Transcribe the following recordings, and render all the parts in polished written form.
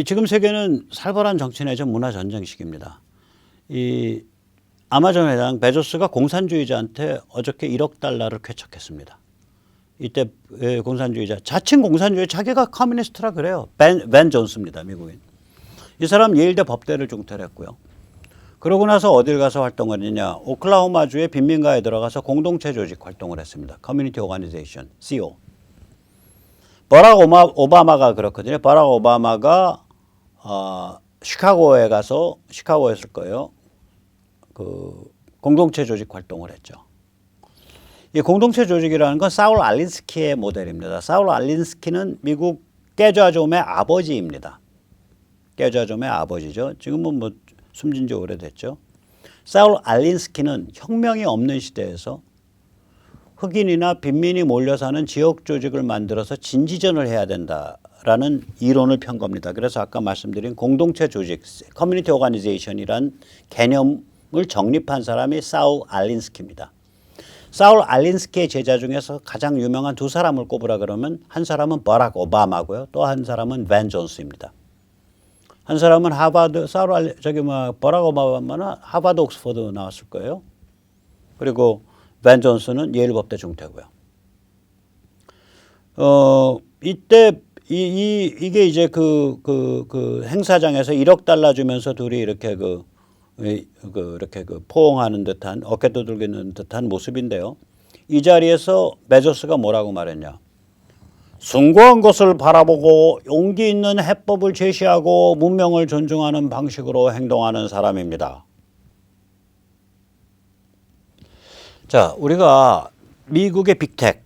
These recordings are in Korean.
지금 세계는 살벌한 정치 내전 문화 전쟁 시기입니다. 이 아마존 회장 베조스가 공산주의자한테 어저께 1억 달러를 쾌척했습니다. 이때 공산주의자, 자칭 공산주의, 자기가 커뮤니스트라 그래요. 벤 존스입니다. 미국인. 이 사람 예일대 법대를 중퇴를 했고요. 그러고 나서 어딜 가서 활동을 했냐. 오클라호마주의 빈민가에 들어가서 공동체 조직 활동을 했습니다. 커뮤니티 오가니제이션, CO. 버락 오바마가 그렇거든요. 버락 오바마가 시카고에 가서, 시카고였을 거예요. 그 공동체 조직 활동을 했죠. 이 공동체 조직이라는 건 사울 알린스키의 모델입니다. 사울 알린스키는 미국 깨좌좀의 아버지입니다. 깨좌좀의 아버지죠. 지금은 뭐 숨진 지 오래됐죠. 사울 알린스키는 혁명이 없는 시대에서 흑인이나 빈민이 몰려 사는 지역 조직을 만들어서 진지전을 해야 된다라는 이론을 편 겁니다. 그래서 아까 말씀드린 공동체 조직, 커뮤니티 오가니제이션이란 개념을 정립한 사람이 사울 알린스키입니다. 사울 알린스키의 제자 중에서 가장 유명한 두 사람을 꼽으라 그러면 한 사람은 버락 오바마고요. 또 한 사람은 벤 존스입니다. 한 사람은 하버드, 버락 오바마는 하버드 옥스퍼드 나왔을 거예요. 그리고 벤 존스는 예일 법대 중퇴고요. 이때 이게 이제 그 행사장에서 1억 달러 주면서 둘이 이렇게 이렇게 포옹하는 듯한 어깨 두들기는 듯한 모습인데요. 이 자리에서 베조스가 뭐라고 말했냐. 숭고한 것을 바라보고 용기 있는 해법을 제시하고 문명을 존중하는 방식으로 행동하는 사람입니다. 자, 우리가 미국의 빅텍,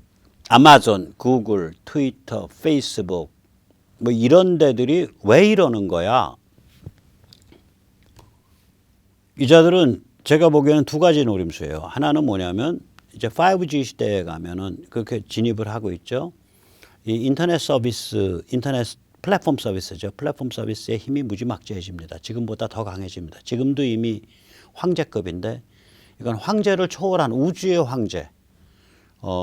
아마존, 구글, 트위터, 페이스북 뭐 이런 데들이 왜 이러는 거야? 이 자들은 제가 보기에는 두 가지 노림수예요. 하나는 뭐냐면 이제 5G 시대에 가면은 그렇게 진입을 하고 있죠. 이 인터넷 서비스, 인터넷 플랫폼 서비스죠. 플랫폼 서비스의 힘이 무지막지해집니다. 지금보다 더 강해집니다. 지금도 이미 황제급인데 이건 황제를 초월한 우주의 황제.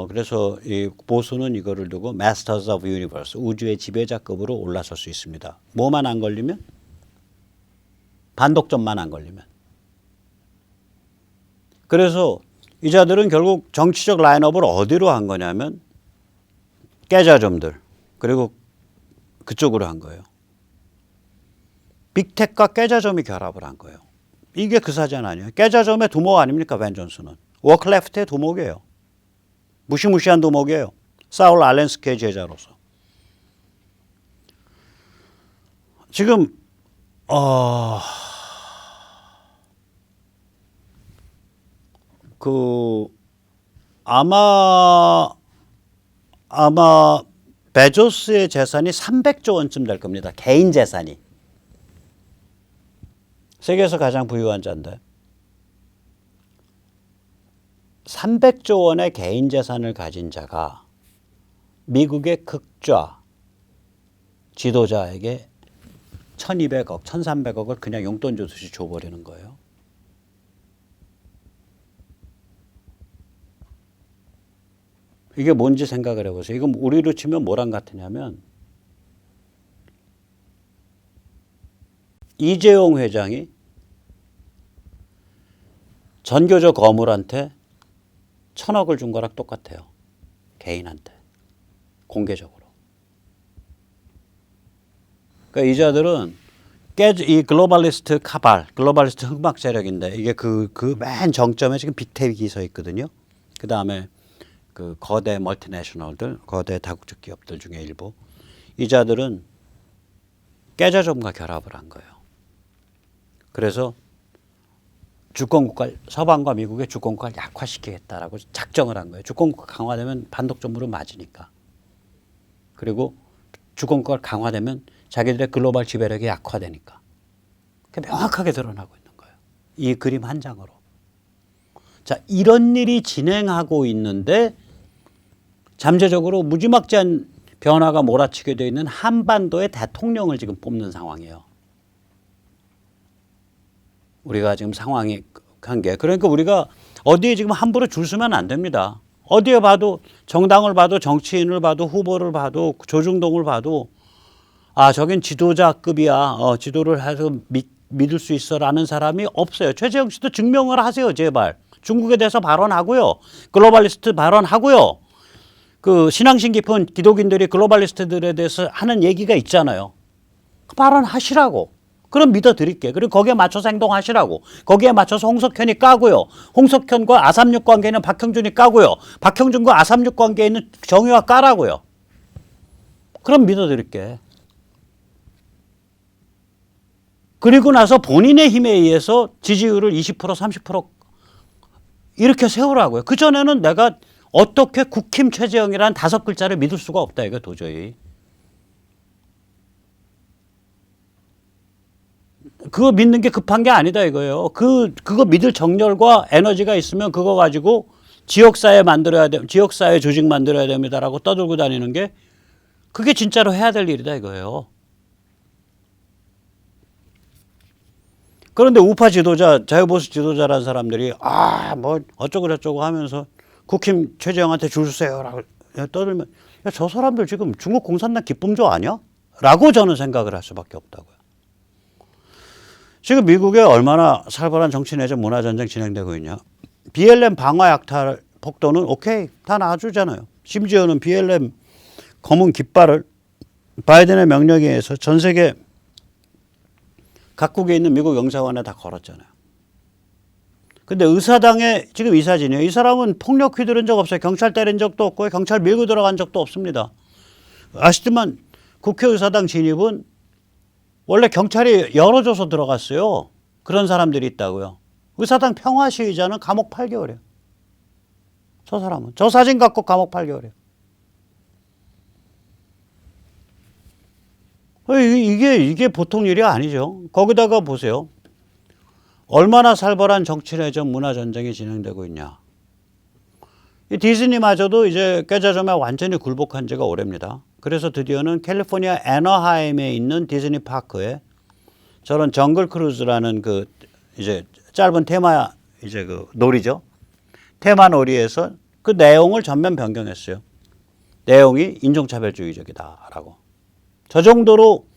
그래서 이 보수는 이거를 두고 Masters of Universe, 우주의 지배자급으로 올라설 수 있습니다. 뭐만 안 걸리면? 반독점만 안 걸리면. 그래서 이 자들은 결국 정치적 라인업을 어디로 한 거냐면 깨자점들 그리고 그쪽으로 한 거예요. 빅텍과 깨자점이 결합을 한 거예요. 이게 그 사전 아니에요. 깨자점의 두목 아닙니까? 벤 존스는. 워크래프트의 두목이에요. 무시무시한 두목이에요. 사울 알린스키의 제자로서. 지금 아마 베조스의 재산이 300조 원쯤 될 겁니다. 개인 재산이. 세계에서 가장 부유한 자인데 300조 원의 개인 재산을 가진 자가 미국의 극좌 지도자에게 1200억, 1300억을 그냥 용돈 주듯이 줘버리는 거예요. 이게 뭔지 생각을 해보세요. 이건 우리로 치면 뭐랑 같으냐면 이재용 회장이 전교조 거물한테 1000억을 준 거랑 똑같아요. 개인한테. 공개적으로. 그러니까 이 자들은 이 글로벌리스트 카발, 글로벌리스트 흑막 세력인데 이게 그 맨 정점에 지금 빅텍이 서 있거든요. 그 다음에 그 거대 멀티내셔널들, 거대 다국적 기업들 중에 일부. 이 자들은 깨자점과 결합을 한 거예요. 그래서 주권국가, 서방과 미국의 주권국가를 약화시키겠다라고 작정을 한 거예요. 주권국가 강화되면 반독점으로 맞으니까. 그리고 주권국가가 강화되면 자기들의 글로벌 지배력이 약화되니까. 그게 명확하게 드러나고 있는 거예요. 이 그림 한 장으로. 자, 이런 일이 진행하고 있는데 잠재적으로 무지막지한 변화가 몰아치게 되어 있는 한반도의 대통령을 지금 뽑는 상황이에요. 우리가 지금 상황이 한 게. 그러니까 우리가 어디에 지금 함부로 줄 서면 안 됩니다. 어디에 봐도 정당을 봐도 정치인을 봐도 후보를 봐도 조중동을 봐도 아, 저긴 지도자급이야. 지도를 해서 믿을 수 있어라는 사람이 없어요. 최재형 씨도 증명을 하세요, 제발. 중국에 대해서 발언하고요. 글로벌리스트 발언하고요. 그 신앙심 깊은 기독인들이 글로벌리스트들에 대해서 하는 얘기가 있잖아요. 발언하시라고. 그럼 믿어드릴게. 그리고 거기에 맞춰서 행동하시라고. 거기에 맞춰서 홍석현이 까고요. 홍석현과 아삼육 관계는 박형준이 까고요. 박형준과 아삼육 관계에 있는 정의와 까라고요. 그럼 믿어드릴게. 그리고 나서 본인의 힘에 의해서 지지율을 20% 30% 이렇게 세우라고요. 그전에는 내가 어떻게 국힘 최재형이라는 5글자를 믿을 수가 없다 이거 도저히. 그거 믿는 게 급한 게 아니다 이거예요. 그거 믿을 정열과 에너지가 있으면 그거 가지고 지역사회 만들어야 돼. 지역사회 조직 만들어야 됩니다라고 떠들고 다니는 게 그게 진짜로 해야 될 일이다 이거예요. 그런데 우파 지도자, 자유보수 지도자라는 사람들이 뭐 어쩌고 저쩌고 하면서 국힘 최재형한테 줄 서요라고 떠들면 야, 저 사람들 지금 중국 공산당 기쁨조 아니야? 라고 저는 생각을 할 수밖에 없다고요. 지금 미국에 얼마나 살벌한 정치 내전 문화전쟁 진행되고 있냐. BLM 방화 약탈 폭도는 오케이 다 놔주잖아요. 심지어는 BLM 검은 깃발을 바이든의 명령에 의해서 전 세계 각국에 있는 미국 영사관에 다 걸었잖아요. 근데 의사당의 지금 이 사진이에요. 이 사람은 폭력 휘두른 적 없어요. 경찰 때린 적도 없고 경찰 밀고 들어간 적도 없습니다. 아시지만 국회의사당 진입은 원래 경찰이 열어줘서 들어갔어요. 그런 사람들이 있다고요. 의사당 평화 시위자는 감옥 8개월이에요. 저 사람은. 저 사진 갖고 감옥 8개월이에요. 이게 보통 일이 아니죠. 거기다가 보세요. 얼마나 살벌한 정치 내전 문화 전쟁이 진행되고 있냐. 이 디즈니마저도 이제 꾀자점에 완전히 굴복한 지가 오래입니다. 그래서 드디어는 캘리포니아 애너하임에 있는 디즈니 파크에 저런 정글 크루즈라는 그 이제 짧은 테마 이제 그 놀이죠. 테마 놀이에서 그 내용을 전면 변경했어요. 내용이 인종차별주의적이다라고. 저 정도로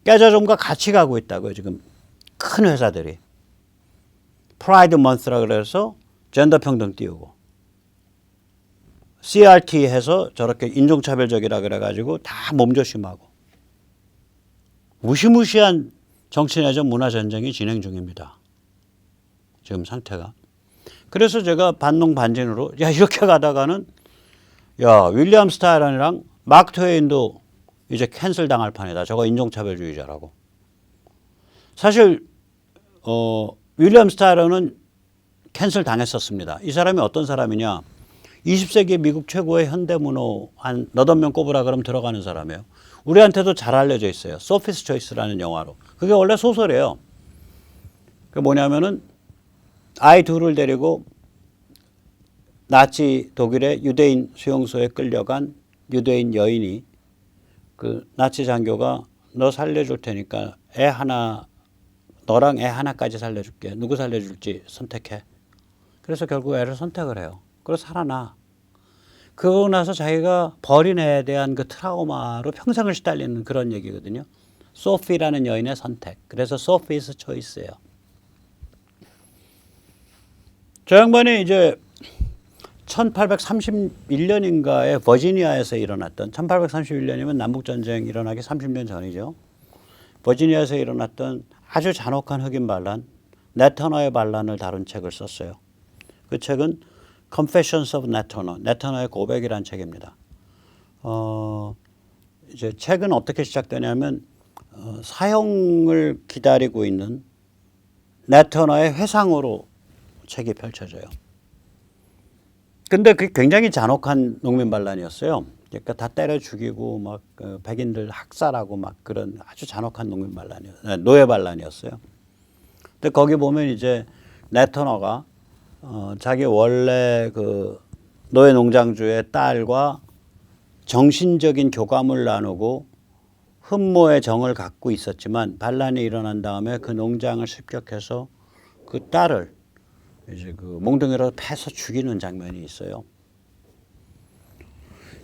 깨자점과 같이 가고 있다고요. 지금 큰 회사들이. 프라이드 먼스라 그래서 젠더 평등 띄우고 CRT 해서 저렇게 인종차별적이라 그래가지고 다 몸조심하고 무시무시한 정치내전 문화전쟁이 진행 중입니다. 지금 상태가. 그래서 제가 반농반진으로 야 이렇게 가다가는 야 윌리엄 스타이런이랑 마크 트웨인도 이제 캔슬 당할 판이다. 저거 인종차별주의자라고. 사실 윌리엄 스타이런은 캔슬 당했었습니다. 이 사람이 어떤 사람이냐. 20세기 미국 최고의 현대문호 한 너댓 명 꼽으라 그러면 들어가는 사람이에요. 우리한테도 잘 알려져 있어요. 소피스 초이스라는 영화로. 그게 원래 소설이에요. 그게 뭐냐면은 아이 둘을 데리고 나치 독일의 유대인 수용소에 끌려간 유대인 여인이 그 나치 장교가 너 살려줄 테니까 애 하나 너랑 애 하나까지 살려줄게. 누구 살려줄지 선택해. 그래서 결국 애를 선택을 해요. 그래서 살아나. 그러고 나서 자기가 버린 애에 대한 그 트라우마로 평생을 시달리는 그런 얘기거든요. 소피라는 여인의 선택. 그래서 소피스 초이스예요. 저 양반이 이제 1831년인가에 버지니아에서 일어났던 1831년이면 남북전쟁 일어나기 30년 전이죠. 버지니아에서 일어났던 아주 잔혹한 흑인 반란, 넷터너의 반란을 다룬 책을 썼어요. 그 책은 Confessions of Nat Turner, 넷 터너의 고백이라는 책입니다. 이제 책은 어떻게 시작되냐면 사형을 기다리고 있는 넷 터너의 회상으로 책이 펼쳐져요. 근데 그게 굉장히 잔혹한 농민 반란이었어요. 그러니까 다 때려 죽이고 막 백인들 학살하고 막 그런 아주 잔혹한 농민 반란이었어요. 노예 반란이었어요. 근데 거기 보면 이제 넷 터너가 자기 원래 그 노예 농장주의 딸과 정신적인 교감을 나누고 흠모의 정을 갖고 있었지만 반란이 일어난 다음에 그 농장을 습격해서 그 딸을 이제 그 몽둥이로 패서 죽이는 장면이 있어요.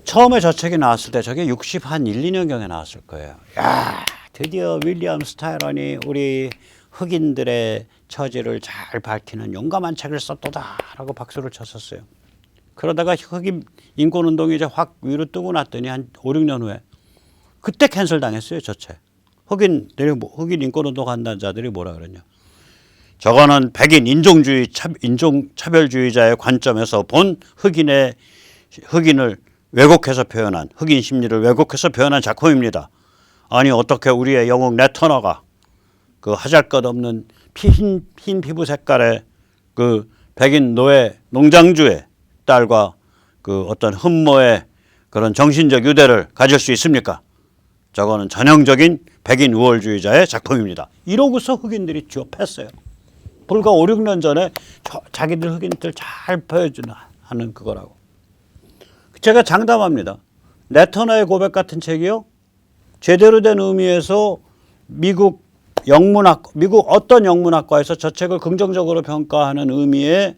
처음에 저 책이 나왔을 때 저게 60 한 1, 2년경에 나왔을 거예요. 야, 드디어 윌리엄 스타이런이 우리 흑인들의 처지를 잘 밝히는 용감한 책을 썼도다라고 박수를 쳤었어요. 그러다가 흑인 인권운동이 이제 확 위로 뜨고 났더니 한 5, 6년 후에 그때 캔슬 당했어요. 저 책. 흑인 인권운동 한다는 자들이 뭐라 그러냐. 저거는 백인 인종차별주의자의 관점에서 본 흑인을 왜곡해서 표현한, 흑인 심리를 왜곡해서 표현한 작품입니다. 아니 어떻게 우리의 영웅 넷터너가 그 하잘것없는 흰 피부 색깔의 그 백인 노예 농장주의 딸과 그 어떤 흠모의 그런 정신적 유대를 가질 수 있습니까? 저거는 전형적인 백인 우월주의자의 작품입니다. 이러고서 흑인들이 취업했어요. 불과 5, 6년 전에 자기들 흑인들 잘 보여주는 하는 그거라고. 제가 장담합니다. 네터너의 고백 같은 책이요. 제대로 된 의미에서 미국 어떤 영문학과에서 저 책을 긍정적으로 평가하는 의미의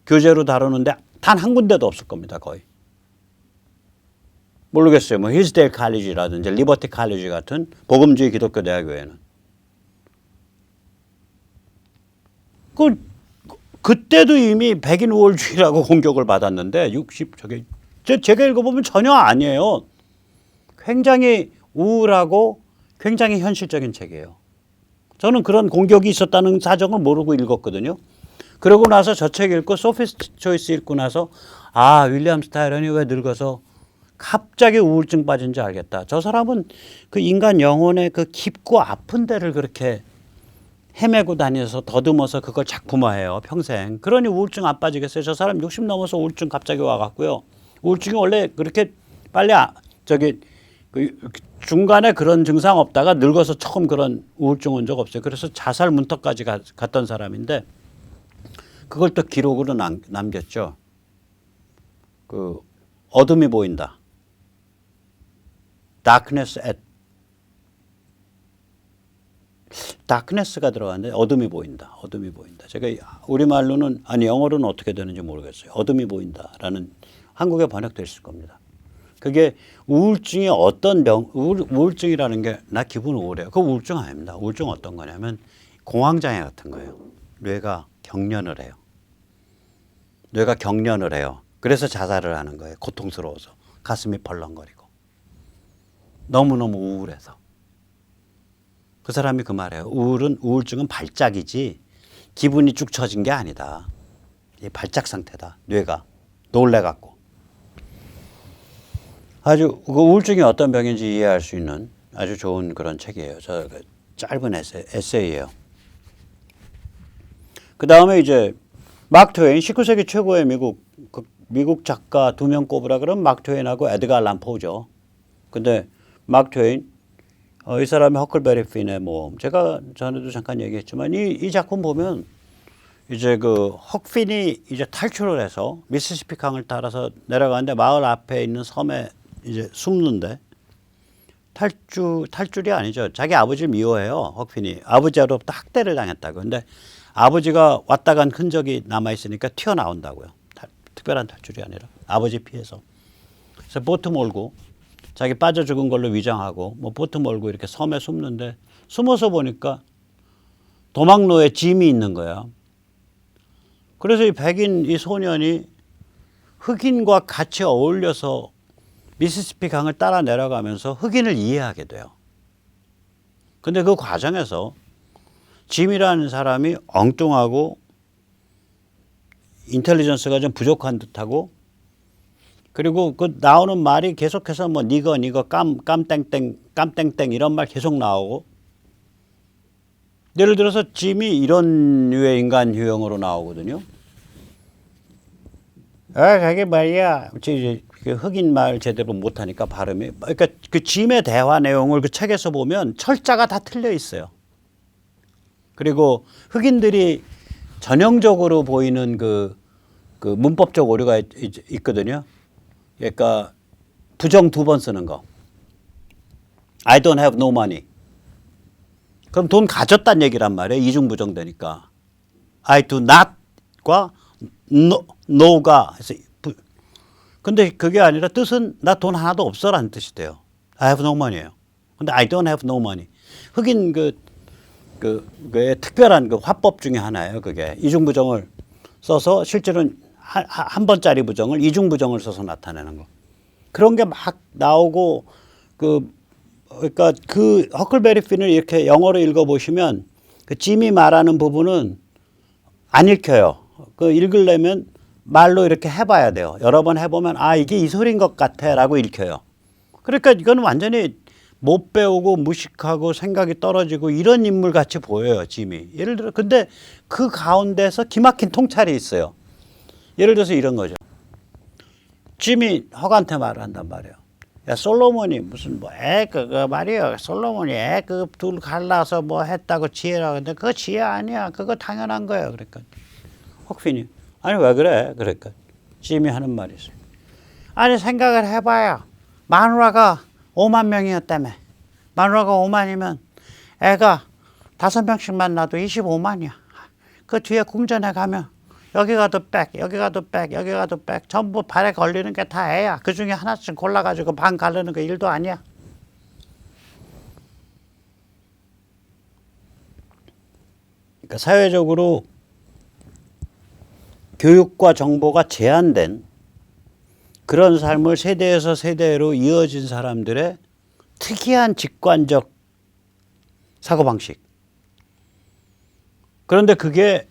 교재로 다루는데 단 한 군데도 없을 겁니다. 거의. 모르겠어요. 뭐 힐스데일 칼리지라든지 리버티 칼리지 같은 복음주의 기독교 대학교에는. 그때도 이미 백인 우월주의라고 공격을 받았는데 제가 읽어보면 전혀 아니에요. 굉장히 우울하고 굉장히 현실적인 책이에요. 저는 그런 공격이 있었다는 사정을 모르고 읽었거든요. 그러고 나서 저 책 읽고 소피스 초이스 읽고 나서 아 윌리엄 스타이런이 왜 늙어서 갑자기 우울증 빠진지 알겠다. 저 사람은 그 인간 영혼의 그 깊고 아픈 데를 그렇게 헤매고 다녀서 더듬어서 그걸 작품화해요. 평생. 그러니 우울증 안 빠지겠어요. 저 사람 60 넘어서 우울증 갑자기 와갖고요. 우울증이 원래 그렇게 빨리 중간에 그런 증상 없다가 늙어서 처음 그런 우울증 온 적 없어요. 그래서 자살 문턱까지 갔던 사람인데 그걸 또 기록으로 남겼죠. 그 어둠이 보인다. darkness가 들어갔는데 어둠이 보인다. 어둠이 보인다. 제가 우리말로는 영어로는 어떻게 되는지 모르겠어요. 어둠이 보인다라는 한국에 번역돼 있을 겁니다. 그게 우울증이 어떤 우울증이라는 게 나 기분 우울해요. 그거 우울증 아닙니다. 우울증 어떤 거냐면 공황장애 같은 거예요. 뇌가 경련을 해요. 뇌가 경련을 해요. 그래서 자살을 하는 거예요. 고통스러워서. 가슴이 벌렁거리고. 너무너무 우울해서. 그 사람이 그 말이에요. 우울증은 발작이지 기분이 쭉 처진 게 아니다. 이 발작 상태다. 뇌가 놀래갖고. 아주 그 우울증이 어떤 병인지 이해할 수 있는 아주 좋은 그런 책이에요. 저 짧은 에세이예요. 그 다음에 이제 마크 트웨인 19세기 최고의 미국 작가 2명 꼽으라 그러면 마크 트웨인하고 에드가 알란 포죠. 근데 마크 트웨인 이 사람이 허클베리 핀의 모험. 제가 전에도 잠깐 얘기했지만 이 작품 보면 이제 그 헉핀이 이제 탈출을 해서 미시시피 강을 따라서 내려가는데 마을 앞에 있는 섬에 이제 숨는데 탈출이 아니죠. 자기 아버지를 미워해요. 헉핀이 아버지로부터 학대를 당했다고. 근데 아버지가 왔다 간 흔적이 남아 있으니까 튀어나온다고요. 특별한 탈출이 아니라 아버지 피해서. 그래서 보트 몰고 자기 빠져 죽은 걸로 위장하고 뭐 보트 몰고 이렇게 섬에 숨는데 숨어서 보니까 도망로에 짐이 있는 거야. 그래서 이 백인 이 소년이 흑인과 같이 어울려서 미시시피 강을 따라 내려가면서 흑인을 이해하게 돼요. 근데 그 과정에서 짐이라는 사람이 엉뚱하고 인텔리전스가 좀 부족한 듯하고 그리고 그 나오는 말이 계속해서 뭐 니거 깜땡땡 이런 말 계속 나오고 예를 들어서 짐이 이런 류의 인간 유형으로 나오거든요. 자기 말이야. 흑인 말 제대로 못하니까 발음이. 그러니까 그 짐의 대화 내용을 그 책에서 보면 철자가 다 틀려 있어요. 그리고 흑인들이 전형적으로 보이는 그 문법적 오류가 있거든요. 그러니까 부정 2번 쓰는 거. I don't have no money. 그럼 돈 가졌다는 얘기란 말이에요. 이중부정 되니까. I do not과 no가 해서 근데 그게 아니라 뜻은 나 돈 하나도 없어라는 뜻이 돼요. I have no money예요. 근데 I don't have no money. 흑인 그의 특별한 그 화법 중에 하나예요. 그게 이중부정을 써서 실제로는 한 번짜리 부정을 이중부정을 써서 나타내는 거. 그런 게 막 나오고 그러니까 그 허클베리 핀을 이렇게 영어로 읽어보시면 그 짐이 말하는 부분은 안 읽혀요. 그 읽으려면 말로 이렇게 해봐야 돼요. 여러 번 해보면 아 이게 이 소리인 것 같아라고 읽혀요. 그러니까 이건 완전히 못 배우고 무식하고 생각이 떨어지고 이런 인물 같이 보여요. 짐이. 예를 들어 근데 그 가운데서 기막힌 통찰이 있어요. 예를 들어서 이런 거죠. 짐이 헉한테 말을 한단 말이에요. 야 솔로몬이 무슨 뭐 그거 말이에요. 솔로몬이 그 둘 갈라서 뭐 했다고 지혜라고 근데 그거 지혜 아니야. 그거 당연한 거예요. 그러니까 헉핀이 아니 왜 그래? 그러니까 짐이 하는 말이 있어요. 아니 생각을 해봐요. 마누라가 5만 명이었다며. 마누라가 5만이면 애가 5명씩만 낳아도 25만이야. 그 뒤에 궁전에 가면 여기 가도 백, 여기 가도 백, 여기 가도 백. 전부 발에 걸리는 게 다 애야. 그 중에 하나씩 골라가지고 반 가르는 거 일도 아니야. 그러니까 사회적으로 교육과 정보가 제한된 그런 삶을 세대에서 세대로 이어진 사람들의 특이한 직관적 사고방식. 그런데 그게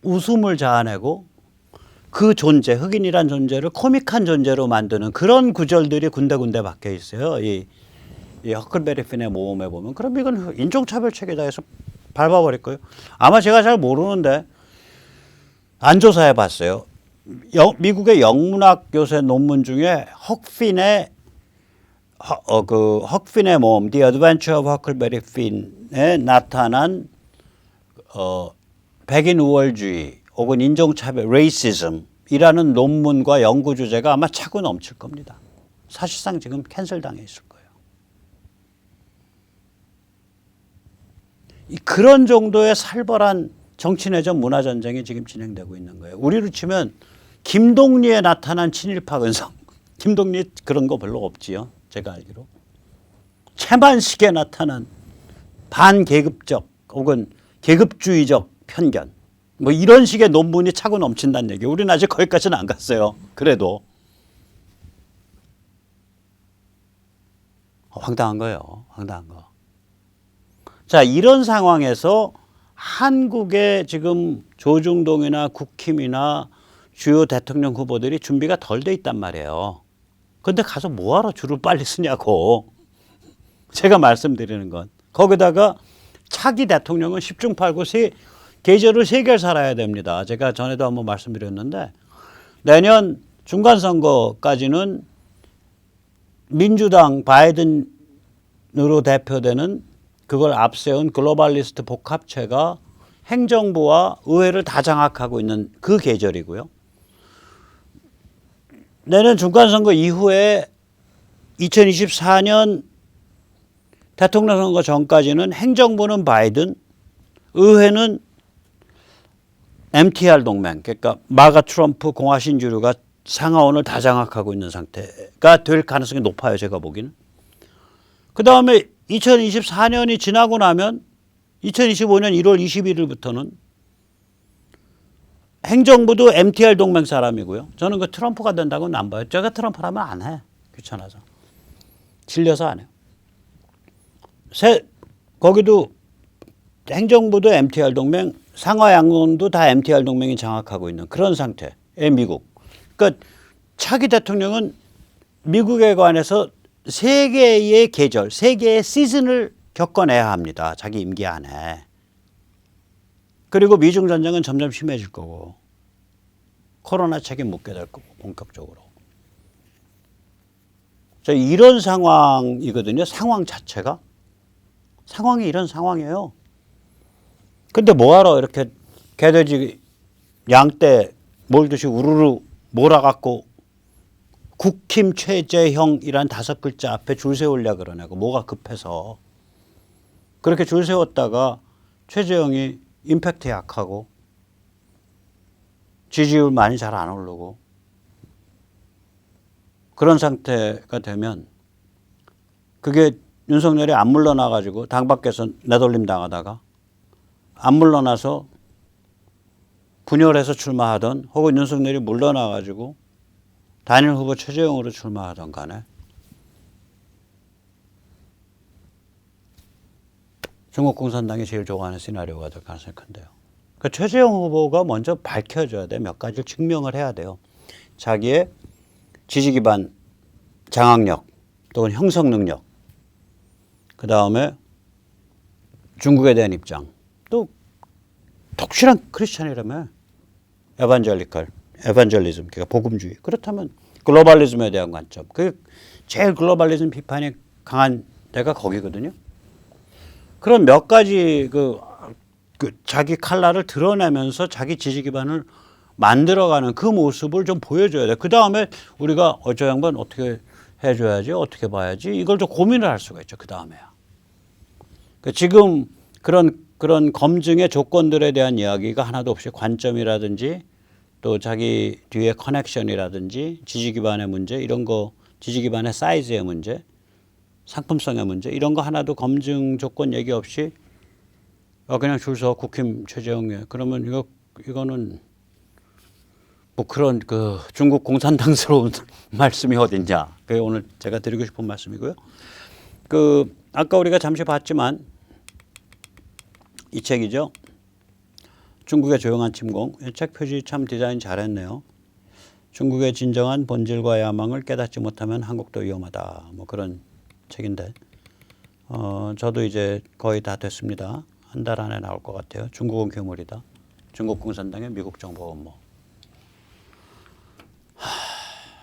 웃음을 자아내고 그 존재, 흑인이란 존재를 코믹한 존재로 만드는 그런 구절들이 군데군데 박혀 있어요. 이 허클베리 핀의 모험에 보면. 그럼 이건 인종차별책이다 해서 밟아버릴 거예요. 아마 제가 잘 모르는데 안 조사해 봤어요. 미국의 영문학 요새 논문 중에 헉핀의 모험, The Adventure of Huckleberry Finn에 나타난 백인 우월주의 혹은 인종차별, 레이시즘이라는 논문과 연구 주제가 아마 차고 넘칠 겁니다. 사실상 지금 캔슬당해 있을 거예요. 그런 정도의 살벌한 정치 내전 문화 전쟁이 지금 진행되고 있는 거예요. 우리로 치면 김동리에 나타난 친일파 근성. 김동리 그런 거 별로 없지요. 제가 알기로. 최만식에 나타난 반계급적 혹은 계급주의적 편견. 뭐 이런 식의 논문이 차고 넘친다는 얘기예요. 우리는 아직 거기까지는 안 갔어요. 그래도. 황당한 거예요. 황당한 거. 자, 이런 상황에서 한국의 지금 조중동이나 국힘이나 주요 대통령 후보들이 준비가 덜 돼 있단 말이에요. 근데 가서 뭐하러 줄을 빨리 쓰냐고. 제가 말씀드리는 건. 거기다가 차기 대통령은 10중 8구 계절을 3개를 살아야 됩니다. 제가 전에도 한번 말씀드렸는데 내년 중간선거까지는 민주당 바이든으로 대표되는 그걸 앞세운 글로벌리스트 복합체가 행정부와 의회를 다 장악하고 있는 그 계절이고요. 내년 중간선거 이후에 2024년 대통령 선거 전까지는 행정부는 바이든, 의회는 MTR 동맹, 그러니까 마가 트럼프 공화 신주류가 상하원을 다 장악하고 있는 상태가 될 가능성이 높아요. 제가 보기는. 그다음에 2024년이 지나고 나면 2025년 1월 21일부터는 행정부도 MTR 동맹 사람이고요. 저는 그 트럼프가 된다고는 안 봐요. 제가 트럼프라면 안 해. 귀찮아서. 질려서 안 해요. 거기도 행정부도 MTR 동맹, 상하 양원도 다 MTR 동맹이 장악하고 있는 그런 상태의 미국. 그러니까 차기 대통령은 미국에 관해서 3개의 계절, 3개의 시즌을 겪어내야 합니다. 자기 임기 안에. 그리고 미중 전쟁은 점점 심해질 거고 코로나 책임 묻게 될 거고 본격적으로. 자, 이런 상황이거든요. 상황 자체가. 상황이 이런 상황이에요. 근데 뭐하러 이렇게 개돼지 양떼 몰듯이 우르르 몰아갖고 국힘 최재형이란 5글자 앞에 줄 세우려고 그러냐고. 뭐가 급해서. 그렇게 줄 세웠다가 최재형이 임팩트 약하고 지지율 많이 잘 안 오르고 그런 상태가 되면 그게 윤석열이 안 물러나가지고 당 밖에서 내돌림 당하다가 안 물러나서 분열해서 출마하던 혹은 윤석열이 물러나가지고 단일 후보 최재형으로 출마하던 간에 중국 공산당이 제일 좋아하는 시나리오가 될 가능성이 큰데요. 그러니까 최재형 후보가 먼저 밝혀줘야 돼. 몇 가지를 증명을 해야 돼요. 자기의 지지 기반 장악력 또는 형성 능력, 그 다음에 중국에 대한 입장, 또 독실한 크리스찬이라며 에반젤리즘, 그러니까 복음주의. 그렇다면 글로벌리즘에 대한 관점. 그 제일 글로벌리즘 비판이 강한 데가 거기거든요. 그런 몇 가지 그 자기 칼날을 드러내면서 자기 지지 기반을 만들어가는 그 모습을 좀 보여줘야 돼. 그 다음에 우리가 저 양반 어떻게 해줘야지, 어떻게 봐야지, 이걸 좀 고민을 할 수가 있죠. 그 다음에야. 그러니까 지금 그런 검증의 조건들에 대한 이야기가 하나도 없이 관점이라든지 또 자기 뒤에 커넥션이라든지 지지 기반의 문제 이런 거, 지지 기반의 사이즈의 문제, 상품성의 문제 이런 거 하나도 검증 조건 얘기 없이 그냥 줄 서 국힘 최재형에 그러면 이거는 뭐 그런 그 중국 공산당스러운 말씀이 어딨냐. 그게 오늘 제가 드리고 싶은 말씀이고요. 그 아까 우리가 잠시 봤지만 이 책이죠. 중국의 조용한 침공. 이 책 표지 참 디자인 잘했네요. 중국의 진정한 본질과 야망을 깨닫지 못하면 한국도 위험하다. 뭐 그런 책인데 저도 이제 거의 다 됐습니다. 한 달 안에 나올 것 같아요. 중국은 괴물이다. 중국 공산당의 미국 정보 업무.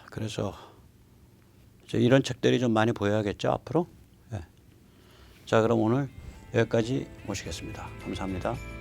그래서 이제 이런 책들이 좀 많이 보여야겠죠 앞으로. 네. 자 그럼 오늘 여기까지 모시겠습니다. 감사합니다.